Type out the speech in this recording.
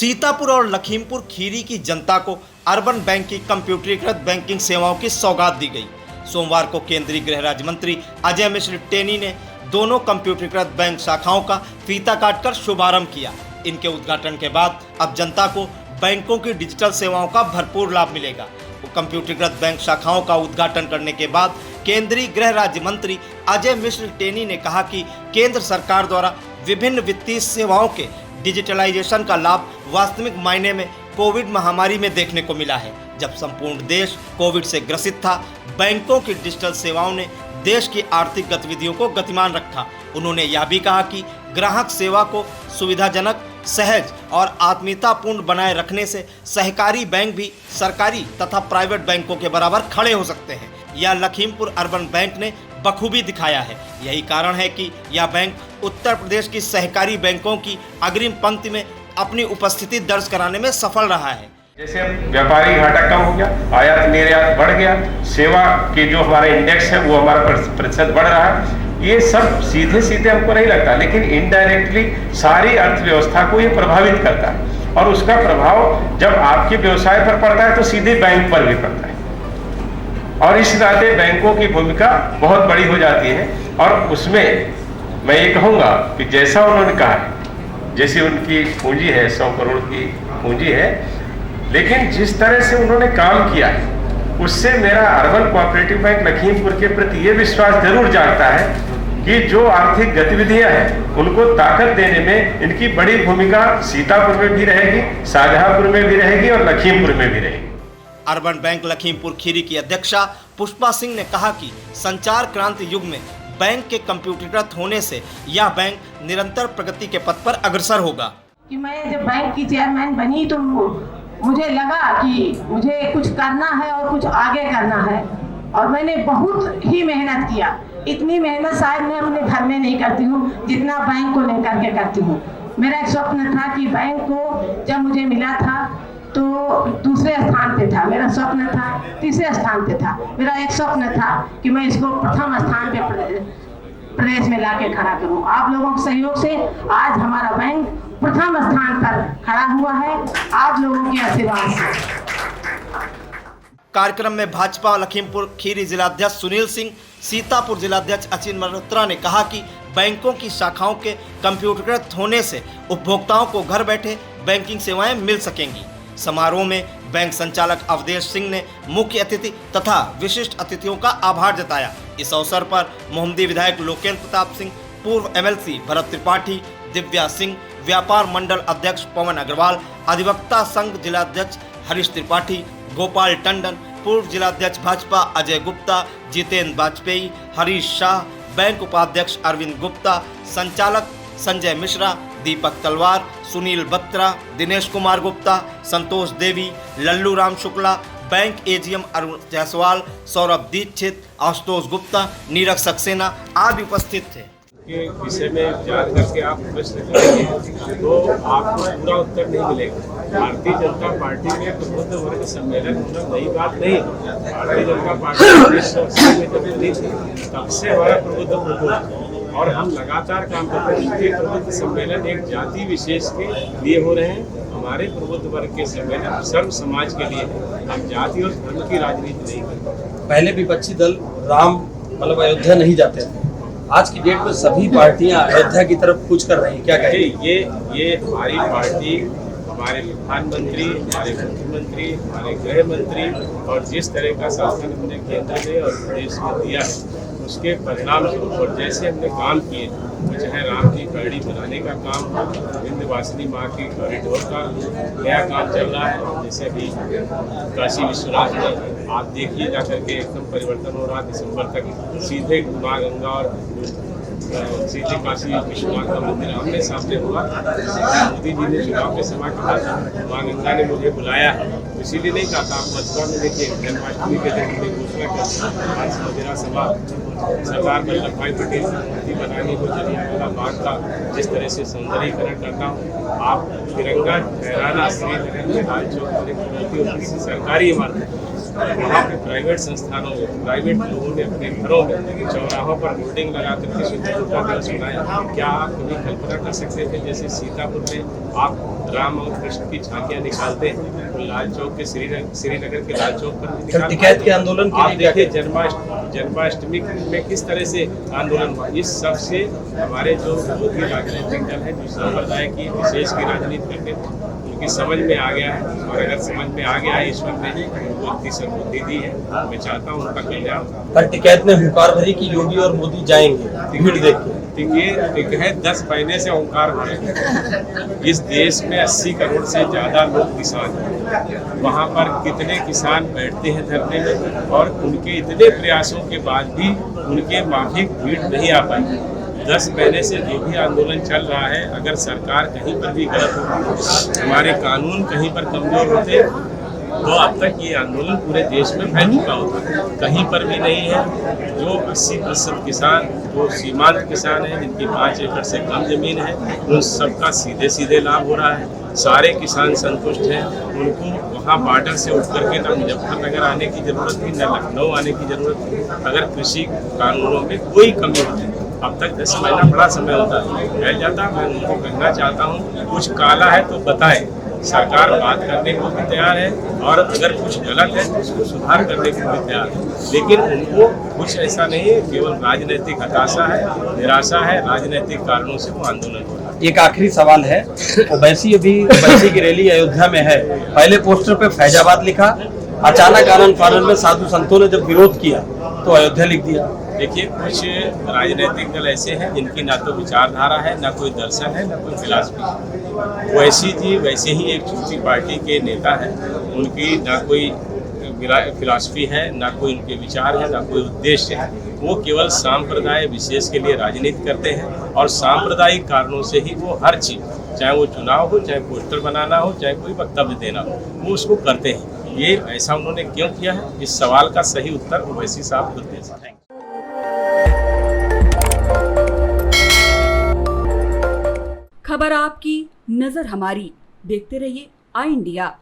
सीतापुर और लखीमपुर खीरी की जनता को अर्बन बैंक की कंप्यूटरीकृत बैंकिंग सेवाओं की सौगात दी गई। सोमवार को केंद्रीय गृह राज्य मंत्री अजय मिश्र टेनी ने दोनों कंप्यूटरीकृत बैंक शाखाओं का फीता काटकर शुभारंभ किया। इनके उद्घाटन के बाद अब जनता को बैंकों की डिजिटल सेवाओं का भरपूर लाभ मिलेगा। कंप्यूटरीकृत बैंक शाखाओं का उद्घाटन करने के बाद केंद्रीय गृह राज्य मंत्री अजय मिश्र टेनी ने कहा कि केंद्र सरकार द्वारा विभिन्न वित्तीय सेवाओं के डिजिटलाइजेशन का लाभ वास्तविक मायने में कोविड महामारी में देखने को मिला है। जब संपूर्ण देश कोविड से ग्रसित था, बैंकों की डिजिटल सेवाओं ने देश की आर्थिक गतिविधियों को गतिमान रखा। उन्होंने यह भी कहा कि ग्राहक सेवा को सुविधाजनक, सहज और आत्मीयतापूर्ण बनाए रखने से सहकारी बैंक भी सरकारी तथा प्राइवेट बैंकों के बराबर खड़े हो सकते हैं। यह लखीमपुर अर्बन बैंक ने बखूबी दिखाया है। यही कारण है कि यह बैंक उत्तर प्रदेश की सहकारी बैंकों की अग्रिम पंक्ति में अपनी उपस्थिति दर्ज कराने में सफल रहा है। जैसे व्यापारी घाटा कम हो गया, आयात निर्यात बढ़ गया, सेवा के जो हमारा इंडेक्स है वो हमारा प्रतिशत बढ़ रहा है। ये सब सीधे सीधे हमको नहीं लगता, लेकिन इनडायरेक्टली सारी अर्थव्यवस्था को ये प्रभावित करता है और उसका प्रभाव जब आपके व्यवसाय पर पड़ता है तो सीधे बैंक पर भी पड़ता है और इस नाते बैंकों की भूमिका बहुत बड़ी हो जाती है। और उसमें मैं ये कहूँगा कि जैसा उन्होंने कहा है, जैसे उनकी पूंजी है 100 करोड़ की पूंजी है, लेकिन जिस तरह से उन्होंने काम किया है उससे मेरा अर्बन कोऑपरेटिव बैंक लखीमपुर के प्रति ये विश्वास जरूर जागता है कि जो आर्थिक गतिविधियां हैं उनको ताकत देने में इनकी बड़ी भूमिका सीतापुर में भी रहेगी, शाहजहांपुर में भी रहेगी और लखीमपुर में भी रहेगी। अर्बन बैंक लखीमपुर खीरी की अध्यक्षा पुष्पा सिंह ने कहा कि संचार क्रांति युग में बैंक के कंप्यूटरीकृत होने से यह बैंक निरंतर प्रगति के पथ पर अग्रसर होगा। कि मैं जब बैंक की चेयरमैन बनी तो मुझे लगा कि मुझे कुछ करना है और कुछ आगे करना है और मैंने बहुत ही मेहनत किया। इतनी मेहनत शायद मैं अपने घर में नहीं करती हूँ जितना बैंक को लेकर के करती हूँ। मेरा एक स्वप्न था कि बैंक को जब मुझे मिला था तो दूसरे स्थान पे था, मेरा स्वप्न था तीसरे स्थान पे था। मेरा एक स्वप्न था कि मैं इसको प्रथम स्थान पे प्रदेश में लाके खड़ा करूं। आप लोगों के सहयोग से आज हमारा बैंक प्रथम स्थान पर खड़ा हुआ है, आप लोगों के आशीर्वाद से। कार्यक्रम में भाजपा लखीमपुर खीरी जिलाध्यक्ष सुनील सिंह, सीतापुर जिलाध्यक्ष अचिन मल्होत्रा ने कहा कि बैंकों की शाखाओं के कंप्यूटरीकृत होने से उपभोक्ताओं को घर बैठे बैंकिंग सेवाएं मिल सकेंगी। समारोह में बैंक संचालक अवधेश सिंह ने मुख्य अतिथि तथा विशिष्ट अतिथियों का आभार जताया। इस अवसर पर मोहम्मदी विधायक लोकेंद्र प्रताप सिंह, पूर्व MLC भरत त्रिपाठी, दिव्या सिंह, व्यापार मंडल अध्यक्ष पवन अग्रवाल, अधिवक्ता संघ जिलाध्यक्ष हरीश त्रिपाठी, गोपाल टंडन, पूर्व जिलाध्यक्ष भाजपा अजय गुप्ता, जितेंद्र वाजपेयी, हरीश शाह, बैंक उपाध्यक्ष अरविंद गुप्ता, संचालक संजय मिश्रा, दीपक तलवार, सुनील बत्रा, दिनेश कुमार गुप्ता, संतोष देवी, लल्लू राम शुक्ला, बैंक AGM अरुण जायसवाल, सौरभ दीक्षित, आशुतोष गुप्ता, नीरज सक्सेना आदि उपस्थित थे। के विषय में जान करके आप प्रश्न करेंगे तो आपको पूरा उत्तर नहीं मिलेगा। भारतीय जनता पार्टी में प्रबुद्ध वर्ग सम्मेलन होना नई बात नहीं। भारतीय जनता पार्टी 1980 में जब बनी थी तब से हमारा प्रबुद्ध वर्ग और हम लगातार काम करते हैं। ये प्रबुद्ध सम्मेलन एक जाति विशेष के लिए हो रहे हैं। हमारे प्रबुद्ध वर्ग के सम्मेलन सर्व समाज के लिए है। हम जाति और धर्म की राजनीति नहीं करते। पहले विपक्षी दल राम मतलब अयोध्या नहीं जाते थे, आज की डेट में सभी पार्टियां अयोध्या की तरफ कूच कर रही हैं। क्या कहेंगे? ये हमारी पार्टी, हमारे प्रधानमंत्री, हमारे मुख्यमंत्री, हमारे गृह मंत्री और जिस तरह का शासन हमने केंद्र में और प्रदेश में दिया है उसके परिणाम स्वरूप और जैसे हमने काम किए, चाहे राम की कड़ी बनाने का काम हो, विंध्यवासिनी माँ की कॉरिडोर का नया काम चल रहा है, जैसे अभी काशी विश्वनाथ में आप देखिए जाकर के एकदम परिवर्तन हो रहा है। दिसंबर तक सीधे माँ गंगा और सीधे काशी विश्वनाथ का मंदिर आमने सामने हुआ। मोदी जी ने चुनाव के समय कहा था, माँ गंगा ने मुझे बुलाया, इसीलिए नहीं कहा था। आप मथुरा में देखिए जन्माष्टमी के दिन हमने घोषणा की मदिरा सभा सरदार वल्लभ भाई पटेल की मूर्ति बनाने को जलियांवाला बाग का जिस तरह से सौंदर्यीकरण करना हो, आप तिरंगा फहराना श्रीनगर में लाल चौक पर एक मूर्ति और किसी सरकारी इमारत वहाँ पे प्राइवेट संस्थानों में प्राइवेट लोगों ने अपने घरों में चौराहों पर होर्डिंग लगा करके स्वतंत्रता दिवस मनाया। क्या आप कभी कल्पना कर सकते थे जैसे सीतापुर में आप राम और कृष्ण की झांकियाँ निकालते हैं, तो लाल चौक के श्रीनगर के लाल चौक पर भी निकालते टिकैत के आंदोलन के आप लिए क्या देखिए जन्माष्टमी में किस तरह से आंदोलन हुआ। इस सब से हमारे जो विरोधी राजनीतिक दल है, जो संप्रदाय की विशेष की राजनीति करते थे, उनकी समझ में आ गया है। और अगर समझ में आ गया है, ईश्वर ने उनको इतनी सद्बुद्धि दी है, मैं चाहता हूँ उनका कल्याण। पर टिकैत ने हुंकार भरी कि योगी और मोदी जाएंगे भीड़ देख के। टिकैत 10 महीने से ओंकार भरे। इस देश में 80 करोड़ से ज्यादा लोग किसान हैं। वहाँ पर कितने किसान बैठते हैं धरने में, और उनके इतने प्रयासों के बाद भी उनके माफिक भीड़ नहीं आ पाई। 10 महीने से जो भी आंदोलन चल रहा है, अगर सरकार कहीं पर भी गलत होती, हमारे कानून कहीं पर कमजोर होते, तो अब तक ये आंदोलन पूरे देश में फैल चुका होता। कहीं पर भी नहीं है। जो 80% किसान, जो सीमांत किसान हैं, जिनकी 5 एकड़ से कम जमीन है, उन सबका सीधे सीधे लाभ हो रहा है। सारे किसान संतुष्ट हैं। उनको वहाँ बॉर्डर से उठ करके न मुजफ्फरनगर आने की जरूरत थी, न लखनऊ आने की जरूरत थी। अगर कृषि कानूनों में कोई कमी होती, अब तक 10 महीना बड़ा समय होता है, फैल जाता। मैं उनको कहना चाहता हूँ, कुछ काला है तो बताएं। सरकार बात करने को भी तैयार है, और अगर कुछ गलत है तो उसको सुधार करने को भी तैयार है। लेकिन उनको कुछ ऐसा नहीं है, केवल राजनीतिक हताशा है, निराशा है, राजनीतिक कारणों से वो आंदोलन हो रहा है। एक आखिरी सवाल है, ओवैसी की रैली अयोध्या में है, पहले पोस्टर पे फैजाबाद लिखा, अचानक आनंद फानन में साधु संतों ने जब विरोध किया तो अयोध्या लिख दिया। देखिए, कुछ राजनीतिक दल ऐसे हैं जिनकी ना तो विचारधारा है, ना कोई दर्शन है, ना कोई फिलॉसफी है। ओवैसी जी वैसे ही एक छोटी पार्टी के नेता हैं। उनकी ना कोई फिलॉसफी है, ना कोई उनके विचार है, ना कोई उद्देश्य है। वो केवल सांप्रदाय विशेष के लिए राजनीति करते हैं, और सांप्रदायिक कारणों से ही वो हर चीज़, चाहे वो चुनाव हो, चाहे पोस्टर बनाना हो, चाहे कोई वक्तव्य देना हो, वो उसको करते हैं। ये ऐसा उन्होंने क्यों किया है, इस सवाल का सही उत्तर ओवैसी साहब खुद दे सकते हैं। खबर आपकी, नजर हमारी। देखते रहिए आई इंडिया।